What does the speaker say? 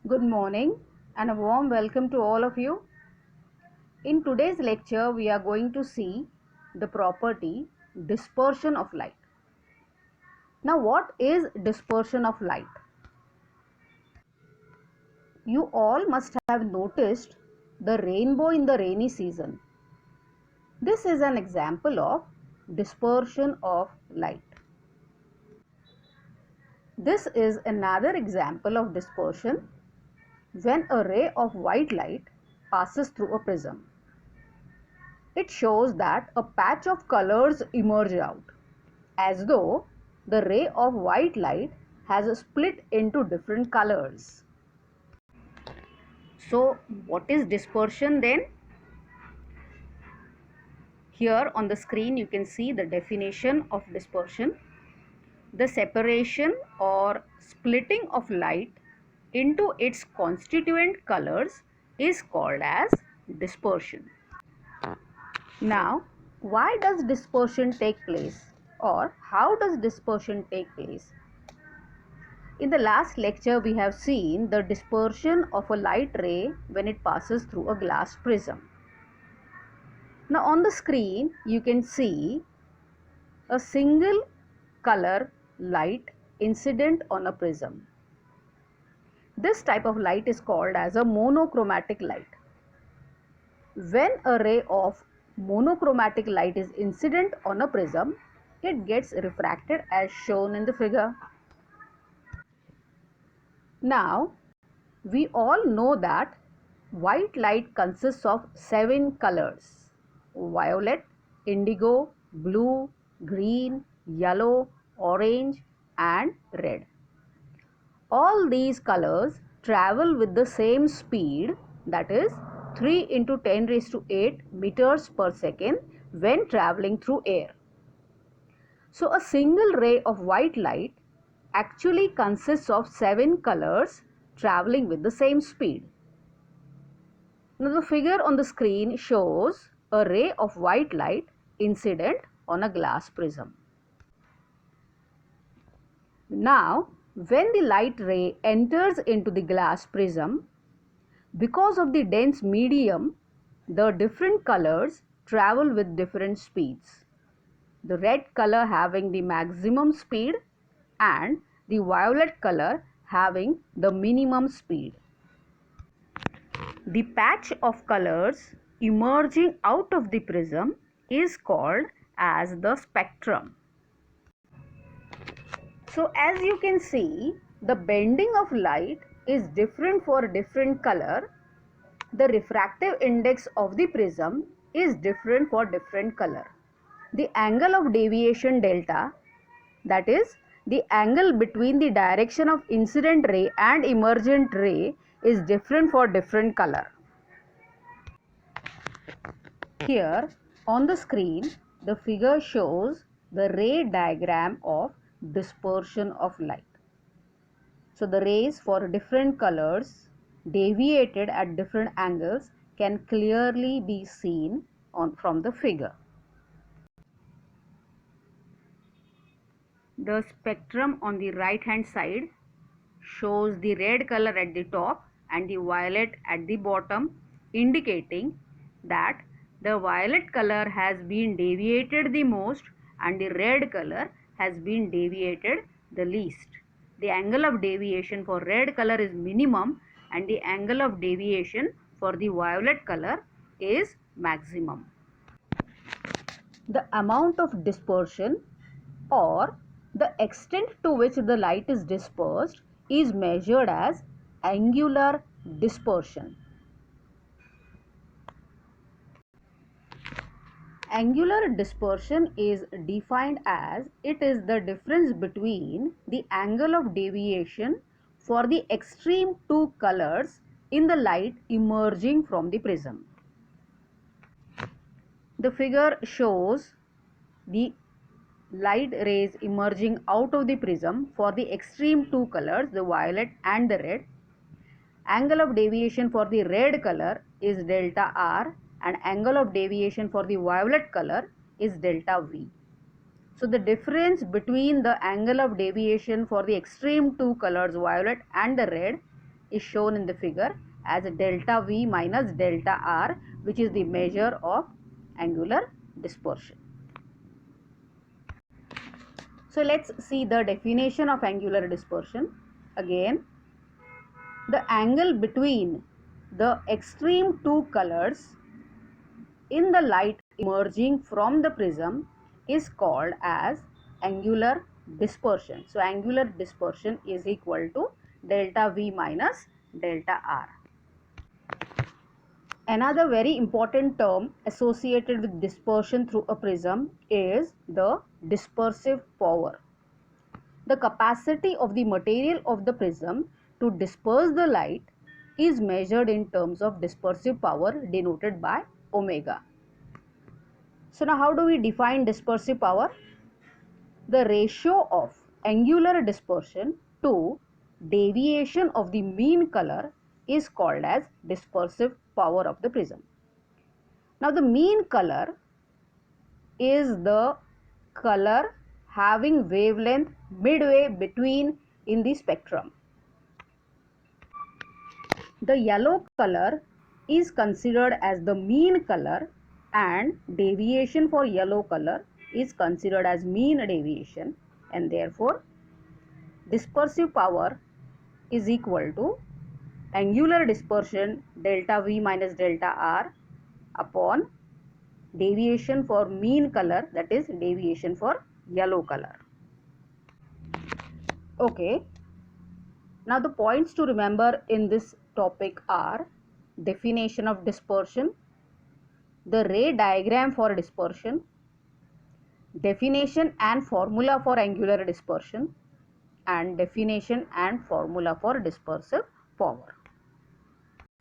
Good morning and a warm welcome to all of you. In today's lecture, we are going to see the property dispersion of light. Now, what is dispersion of light? You all must have noticed the rainbow in the rainy season. This is an example of dispersion of light. This is another example of dispersion when a ray of white light passes through a prism. It shows that a patch of colors emerge out, as though the ray of white light has split into different colors. So, what is dispersion then? Here on the screen you can see the definition of dispersion. The separation or splitting of light into its constituent colors is called as dispersion. Now, why does dispersion take place, or how does dispersion take place? In the last lecture, we have seen the dispersion of a light ray when it passes through a glass prism. Now, on the screen, you can see a single color light incident on a prism. This type of light is called as a monochromatic light. When a ray of monochromatic light is incident on a prism, it gets refracted as shown in the figure. Now, we all know that white light consists of 7 colors: violet, indigo, blue, green, yellow, orange and red. All these colors travel with the same speed, that is 3 into 10 raised to 8 meters per second when traveling through air. So a single ray of white light actually consists of 7 colors traveling with the same speed. Now the figure on the screen shows a ray of white light incident on a glass prism. Now when the light ray enters into the glass prism, because of the dense medium, the different colors travel with different speeds. The red color having the maximum speed and the violet color having the minimum speed. The patch of colors emerging out of the prism is called as the spectrum. So as you can see, the bending of light is different for different color. The refractive index of the prism is different for different color. The angle of deviation delta, that is the angle between the direction of incident ray and emergent ray, is different for different color. Here on the screen, the figure shows the ray diagram of dispersion of light. So the rays for different colors deviated at different angles can clearly be seen from the figure. The spectrum on the right hand side shows the red color at the top and the violet at the bottom, indicating that the violet color has been deviated the most and the red color has been deviated the least. The angle of deviation for red color is minimum and the angle of deviation for the violet color is maximum. The amount of dispersion, or the extent to which the light is dispersed, is measured as angular dispersion. Angular dispersion is defined as it is the difference between the angle of deviation for the extreme two colors in the light emerging from the prism. The figure shows the light rays emerging out of the prism for the extreme two colors, the violet and the red. Angle of deviation for the red color is delta R and angle of deviation for the violet color is delta V. So the difference between the angle of deviation for the extreme two colors, violet and the red, is shown in the figure as delta V minus delta R, which is the measure of angular dispersion. So let's see the definition of angular dispersion. Again, the angle between the extreme two colors in the light emerging from the prism is called as angular dispersion. So angular dispersion is equal to delta V minus delta R. Another very important term associated with dispersion through a prism is the dispersive power. The capacity of the material of the prism to disperse the light is measured in terms of dispersive power denoted by omega. So now how do we define dispersive power? The ratio of angular dispersion to deviation of the mean color is called as dispersive power of the prism. Now the mean color is the color having wavelength midway between in the spectrum. The yellow color is considered as the mean color, and deviation for yellow color is considered as mean deviation, and therefore dispersive power is equal to angular dispersion delta V minus delta R upon deviation for mean color, that is deviation for yellow color. Okay, now the points to remember in this topic are definition of dispersion, the ray diagram for dispersion, definition and formula for angular dispersion, and definition and formula for dispersive power.